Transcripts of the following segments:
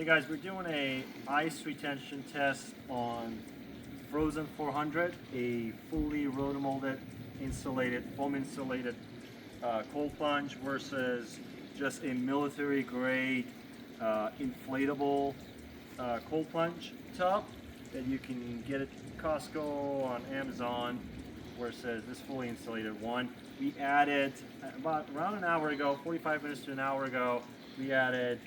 Hey guys, we're doing a ice retention test on Frozin 400, a fully rotomolded insulated, foam insulated cold plunge versus just a military grade inflatable cold plunge tub that you can get at Costco, on Amazon, versus this fully insulated one. We added around an hour ago, 45 minutes to an hour ago, we added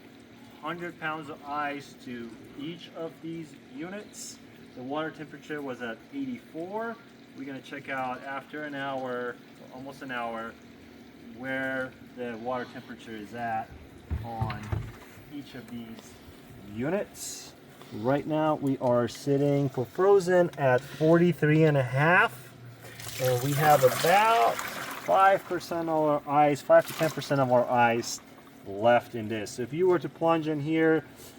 100 pounds of ice to each of these units. The water temperature was at 84. We're going to check out after an hour, almost an hour, where the water temperature is at on each of these units. Right now we are sitting for Frozin at 43.5, and we have about 5% of our ice, 5 to 10% of our ice left in this. So if you were to plunge in here,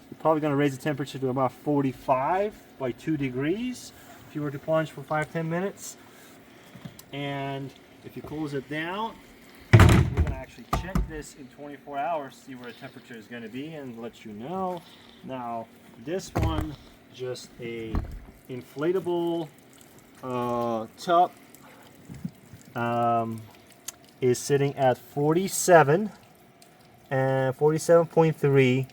you're probably going to raise the temperature to about 45 by 2 degrees if you were to plunge for 5-10 minutes. And if you close it down, we're going to actually check this in 24 hours, see where the temperature is going to be, and let you know. Now this one, just a inflatable tub, is sitting at 47 and 47.3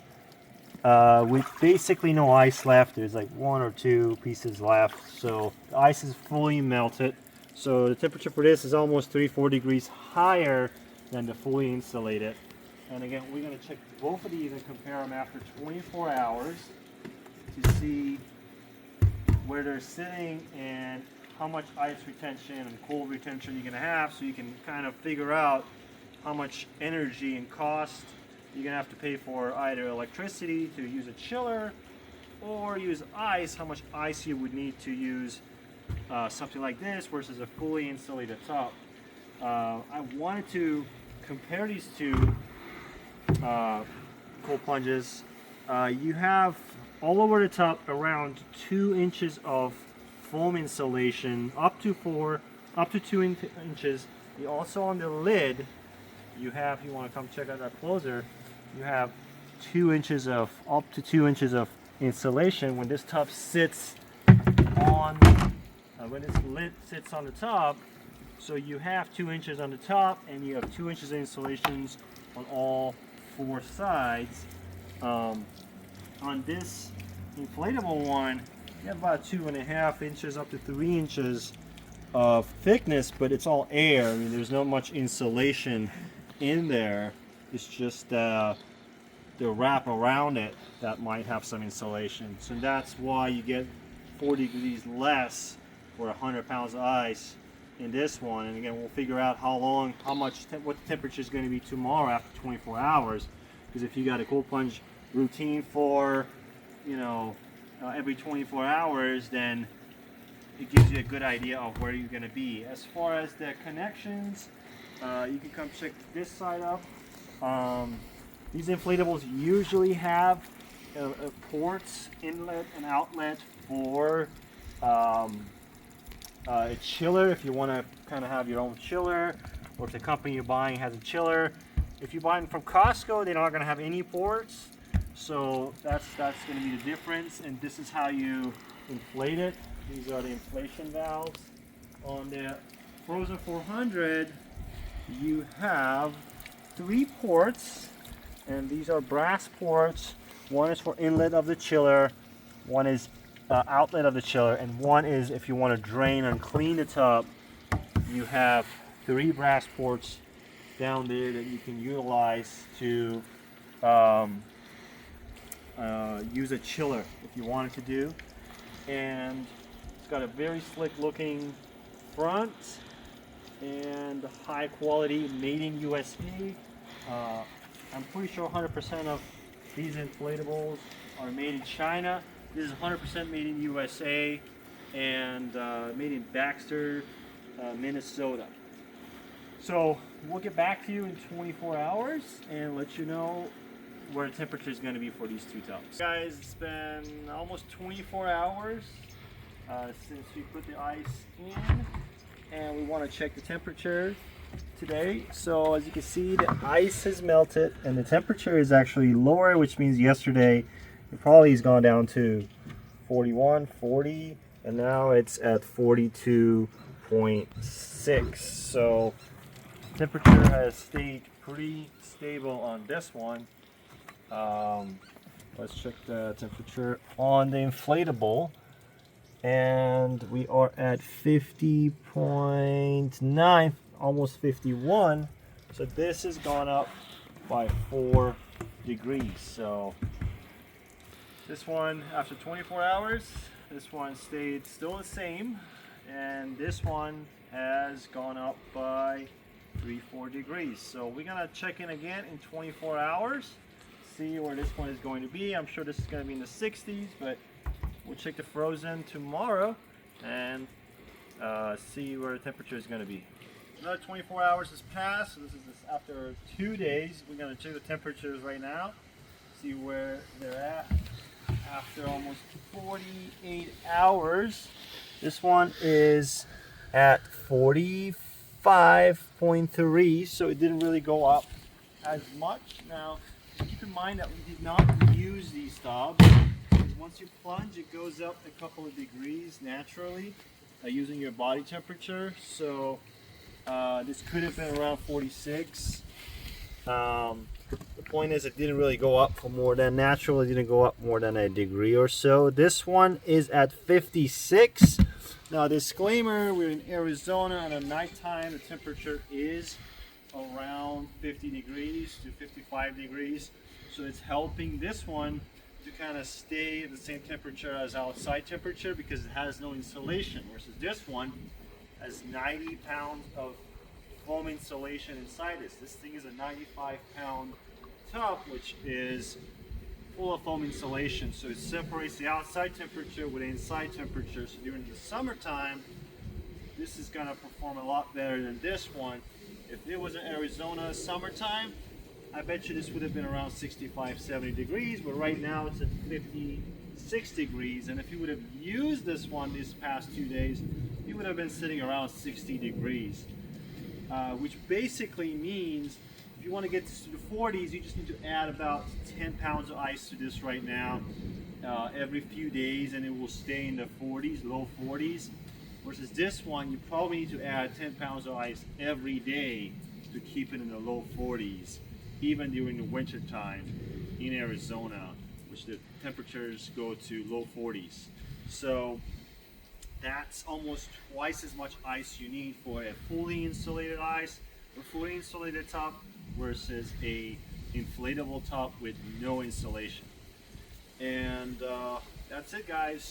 with basically no ice left. There's like 1 or 2 pieces left, so the ice is fully melted. So the temperature for this is almost 3-4 degrees higher than the fully insulated. And again, we're going to check both of these and compare them after 24 hours to see where they're sitting and how much ice retention and cold retention you're going to have, so you can kind of figure out how much energy and cost you're going to have to pay for either electricity to use a chiller or use ice, how much ice you would need to use something like this versus a fully insulated tub. I wanted to compare these two cold plunges. You have all over the top around 2 inches of foam insulation, up to 2 inches. You also on the lid, you have, if you want to come check out that closer, you have 2 inches of, up to 2 inches of insulation when this tub sits on, when this lid sits on the top. So you have 2 inches on the top, and you have 2 inches of insulations on all 4 sides. On this inflatable one, you have about 2.5 inches up to 3 inches of thickness, but it's all air. I mean, there's not much insulation in there. It's just the wrap around it that might have some insulation. So that's why you get 4 degrees less for 100 pounds of ice in this one. And again, we'll figure out what the temperature is going to be tomorrow after 24 hours. Because if you got a cold plunge routine for, every 24 hours, then it gives you a good idea of where you're going to be. As far as the connections, you can come check this side up. These inflatables usually have ports, inlet and outlet for a chiller if you want to kind of have your own chiller, or if the company you're buying has a chiller. If you buy them from Costco, they're not going to have any ports, so that's going to be the difference. And this is how you inflate it. These are the inflation valves. On the Frozin 400, you have 3 ports, and these are brass ports. One is for inlet of the chiller, one is outlet of the chiller, and one is if you want to drain and clean the tub. You have 3 brass ports down there that you can utilize to use a chiller if you wanted to do. And it's got a very slick looking front and high quality, made in USA. I'm pretty sure 100% of these inflatables are made in China. This is 100% made in USA and made in Baxter, Minnesota. So we'll get back to you in 24 hours and let you know where the temperature is going to be for these 2 tubs. Guys, it's been almost 24 hours since we put the ice in, and we want to check the temperature today. So as you can see, the ice has melted and the temperature is actually lower, which means yesterday It probably has gone down to 41, 40, and now it's at 42.6. So temperature has stayed pretty stable on this one. Let's check the temperature on the inflatable, and we are at 50.9, almost 51. So this has gone up by 4 degrees. So this one, after 24 hours, this one stayed still the same, and this one has gone up by 3-4 degrees. So we're gonna check in again in 24 hours, see where this one is going to be. I'm sure this is going to be in the 60s, but we'll check the Frozin tomorrow and see where the temperature is going to be. Another 24 hours has passed, so this is after 2 days. We're going to check the temperatures right now, see where they're at after almost 48 hours. This one is at 45.3, so it didn't really go up as much. Now, keep in mind that we did not use these stubs. Once you plunge, it goes up a couple of degrees naturally using your body temperature. So this could have been around 46. The point is, it didn't really go up for more than natural. It didn't go up more than a degree or so. This one is at 56. Now, disclaimer: we're in Arizona, and at nighttime the temperature is around 50 degrees to 55 degrees, so it's helping this one to kind of stay at the same temperature as outside temperature because it has no insulation, versus this one has 90 pounds of foam insulation inside this. This thing is a 95-pound tub, which is full of foam insulation, so it separates the outside temperature with the inside temperature. So during the summertime, this is going to perform a lot better than this one. If it was in Arizona summertime, I bet you this would have been around 65, 70 degrees, but right now it's at 56 degrees. And if you would have used this one these past 2 days, you would have been sitting around 60 degrees, which basically means if you want to get to the 40s, you just need to add about 10 pounds of ice to this right now every few days, and it will stay in the 40s, low 40s. Versus this one, you probably need to add 10 pounds of ice every day to keep it in the low 40s, even during the winter time in Arizona, which the temperatures go to low 40s. So that's almost twice as much ice you need for a fully insulated ice or fully insulated top versus a inflatable top with no insulation. And that's it, guys.